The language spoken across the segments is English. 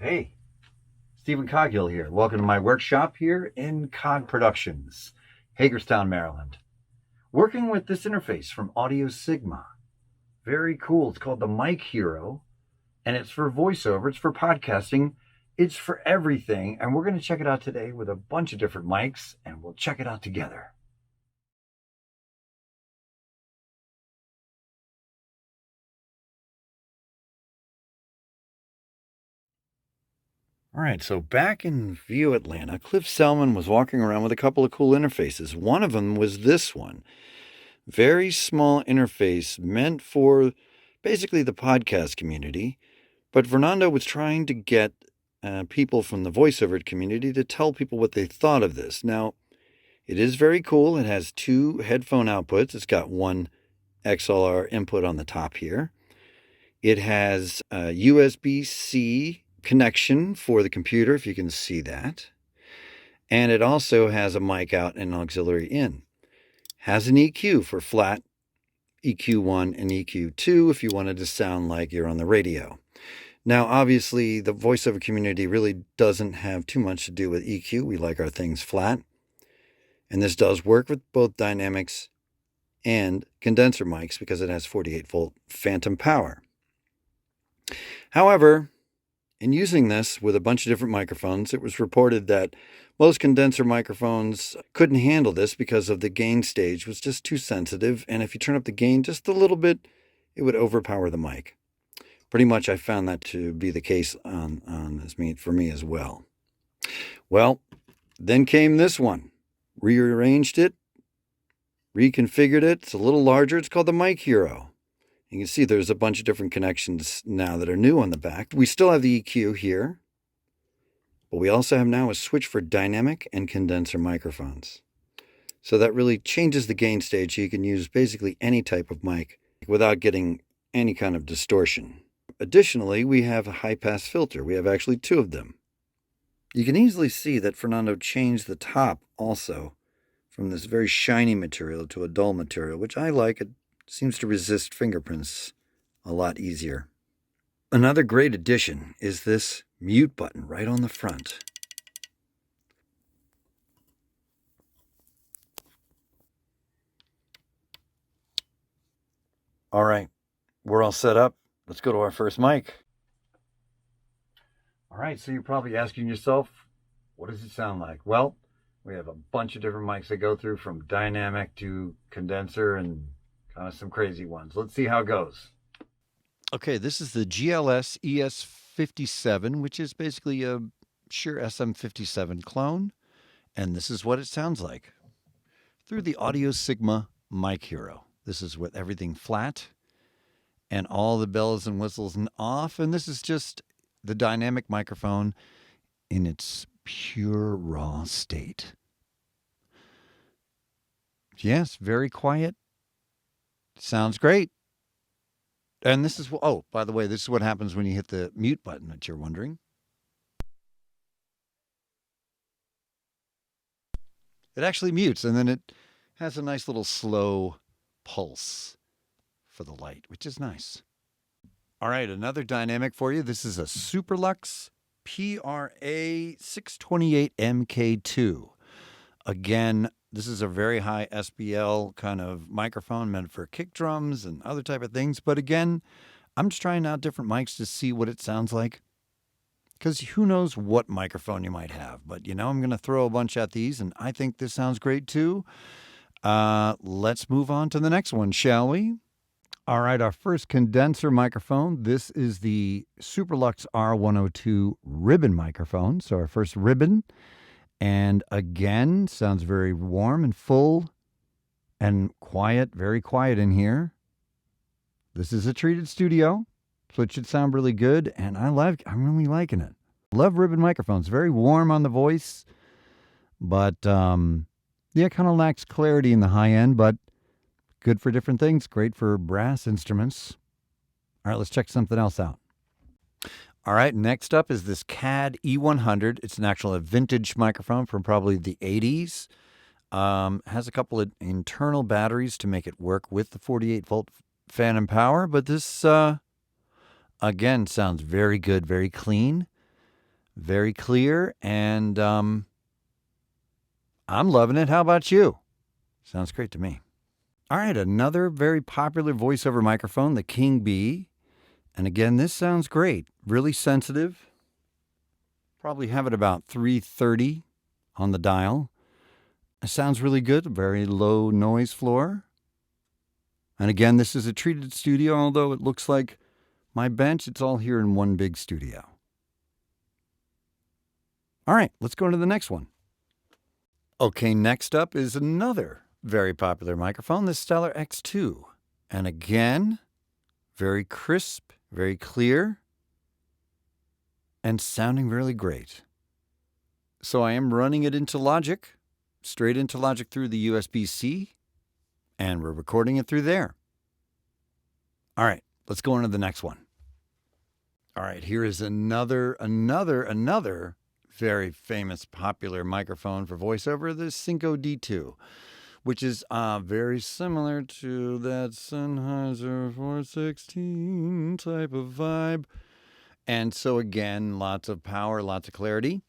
Hey, Stephen Coghill here. Welcome to my workshop here in COG Productions, Hagerstown, Maryland. Working with this interface from AudioSigma. Very cool. It's called the MikeHero, and it's for voiceover, it's for podcasting, it's for everything. And we're going to check it out today with a bunch of different mics, and we'll check it out together. All right, so back in View, Atlanta, Cliff Zellman was walking around with a couple of cool interfaces. One of them was this one. Very small interface meant for basically the podcast community. But Fernando was trying to get people from the voiceover community to tell people what they thought of this. Now, it is very cool. It has two headphone outputs. It's got one XLR input on the top here. It has a USB-C connection for the computer, if you can see that. And it also has a mic out and an auxiliary in. Has an EQ for flat, EQ1 and EQ2 if you wanted to sound like you're on the radio. Now, obviously, the voiceover community really doesn't have too much to do with EQ. We like our things flat. And this does work with both dynamics and condenser mics because it has 48-volt phantom power. However, in using this with a bunch of different microphones, it was reported that most condenser microphones couldn't handle this because of the gain stage was just too sensitive. And if you turn up the gain just a little bit, it would overpower the mic. Pretty much I found that to be the case for me as well. Well, then came this one. Rearranged it, reconfigured it. It's a little larger. It's called the MikeHero. You can see there's a bunch of different connections now that are new on the back. We still have the EQ here, but we also have now a switch for dynamic and condenser microphones. So that really changes the gain stage. You can use basically any type of mic without getting any kind of distortion. Additionally, we have a high-pass filter. We have actually two of them. You can easily see that Fernando changed the top also from this very shiny material to a dull material, which I like. It seems to resist fingerprints a lot easier. Another great addition is this mute button right on the front. All right, we're all set up. Let's go to our first mic. All right, so you're probably asking yourself, what does it sound like? Well, we have a bunch of different mics that go through from dynamic to condenser and kind of some crazy ones. Let's see how it goes. Okay, this is the GLS ES57, which is basically a Shure SM57 clone. And this is what it sounds like through the AudioSigma MikeHero. This is with everything flat and all the bells and whistles and off. And this is just the dynamic microphone in its pure raw state. Yes, very quiet. Sounds great. And this is, oh, by the way, this is what happens when you hit the mute button that you're wondering. It actually mutes, and then it has a nice little slow pulse for the light, which is nice. All right, another dynamic for you. This is a Superlux PRA 628 MK2. Again, this is a very high SBL kind of microphone meant for kick drums and other type of things. But again, I'm just trying out different mics to see what it sounds like. Because who knows what microphone you might have. But, I'm going to throw a bunch at these, and I think this sounds great too. Let's move on to the next one, shall we? All right, our first condenser microphone. This is the Superlux R102 ribbon microphone. So our first ribbon. And again, sounds very warm and full and quiet, very quiet in here. This is a treated studio, so it should sound really good. And I'm really liking it. Love ribbon microphones. Very warm on the voice, but kind of lacks clarity in the high end, but good for different things. Great for brass instruments. All right, let's check something else out. All right, next up is this CAD E100. It's an actual vintage microphone from probably the 80s. Has a couple of internal batteries to make it work with the 48-volt phantom power, but this, again, sounds very good, very clean. Very clear, and I'm loving it. How about you? Sounds great to me. All right, another very popular voiceover microphone, the King Bee. And again, this sounds great. Really sensitive. Probably have it about 330 on the dial. It sounds really good. Very low noise floor. And again, this is a treated studio, although it looks like my bench. It's all here in one big studio. All right, let's go into the next one. Okay, next up is another very popular microphone, the Stellar X2. And again, very crisp, very clear, and sounding really great. So I am running it into Logic, straight into Logic through the USB-C, and we're recording it through there. All right, let's go on to the next one. All right, here is another very famous, popular microphone for voiceover, the Synco D2, which is very similar to that Sennheiser 416 type of vibe. And so again, lots of power, lots of clarity.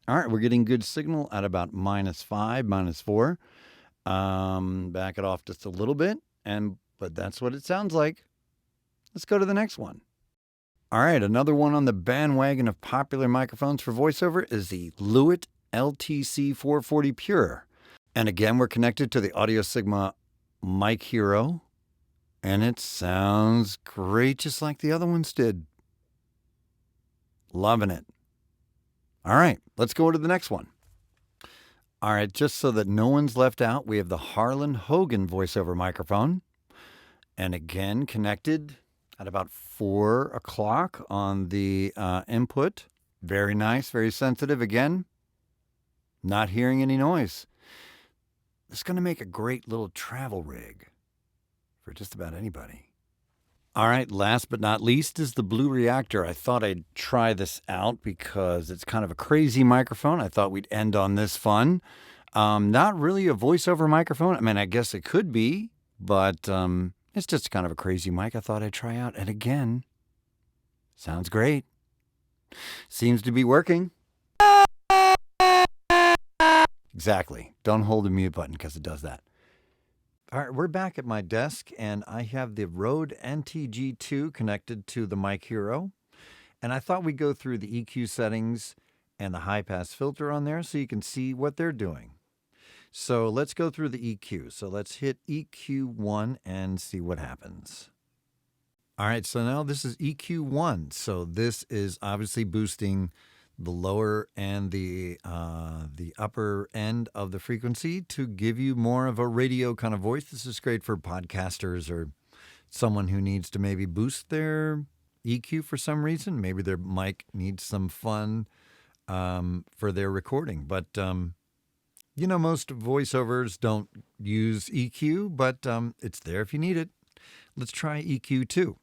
All right, we're getting good signal at about -5, -4. Back it off just a little bit, but that's what it sounds like. Let's go to the next one. All right, another one on the bandwagon of popular microphones for voiceover is the Lewitt LTC 440 Pure. And again, we're connected to the AudioSigma MikeHero, and it sounds great just like the other ones did. Loving it. All right, let's go to the next one. All right, just so that no one's left out, we have the Harlan Hogan voiceover microphone. And again, connected at about 4 o'clock on the input. Very nice, very sensitive. Again, not hearing any noise. This is going to make a great little travel rig for just about anybody. All right, last but not least is the Blue Reactor. I thought I'd try this out because it's kind of a crazy microphone. I thought we'd end on this fun. Not really a voiceover microphone. I mean, I guess it could be, but it's just kind of a crazy mic I thought I'd try out. And again, sounds great. Seems to be working. Exactly. Don't hold the mute button because it does that. All right, we're back at my desk, and I have the Rode NTG2 connected to the MikeHero. And I thought we'd go through the EQ settings and the high-pass filter on there so you can see what they're doing. So let's go through the EQ. So let's hit EQ1 and see what happens. All right, so now this is EQ1. So this is obviously boosting the lower and the upper end of the frequency to give you more of a radio kind of voice. This is great for podcasters or someone who needs to maybe boost their EQ for some reason. Maybe their mic needs some fun for their recording. But, you know, most voiceovers don't use EQ, but it's there if you need it. Let's try EQ2.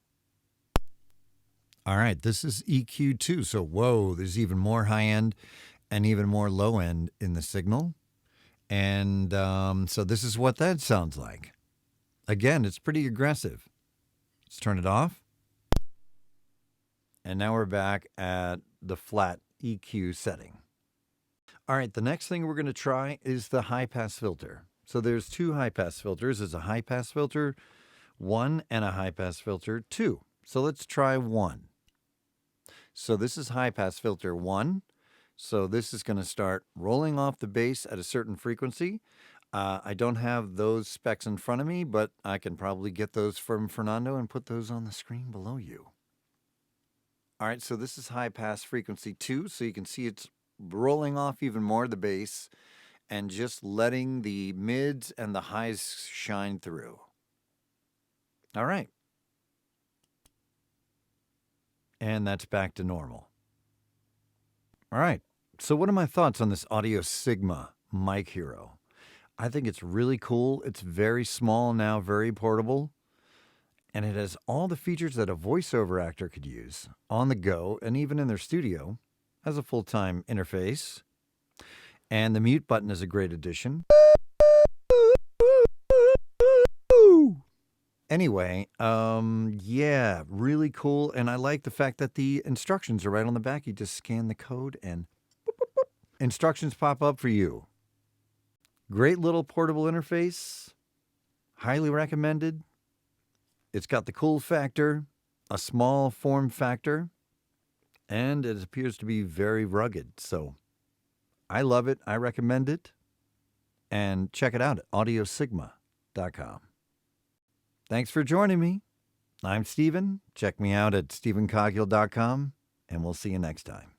All right, this is EQ2. So, whoa, there's even more high end and even more low end in the signal. And so this is what that sounds like. Again, it's pretty aggressive. Let's turn it off. And now we're back at the flat EQ setting. All right, the next thing we're going to try is the high-pass filter. So there's two high-pass filters. There's a high-pass filter 1 and a high-pass filter 2. So let's try 1. So this is high-pass filter 1. So this is going to start rolling off the bass at a certain frequency. I don't have those specs in front of me, but I can probably get those from Fernando and put those on the screen below you. All right, so this is high-pass frequency 2. So you can see it's rolling off even more the bass and just letting the mids and the highs shine through. All right. And that's back to normal. All right. So what are my thoughts on this AudioSigma MikeHero? I think it's really cool. It's very small now, very portable. And it has all the features that a voiceover actor could use on the go and even in their studio as a full-time interface. And the mute button is a great addition. Anyway, yeah, really cool. And I like the fact that the instructions are right on the back. You just scan the code and boop, boop, boop. Instructions pop up for you. Great little portable interface. Highly recommended. It's got the cool factor, a small form factor, and it appears to be very rugged. So I love it. I recommend it. And check it out at AudioSigma.com. Thanks for joining me. I'm Steven. Check me out at stevencoghill.com, and we'll see you next time.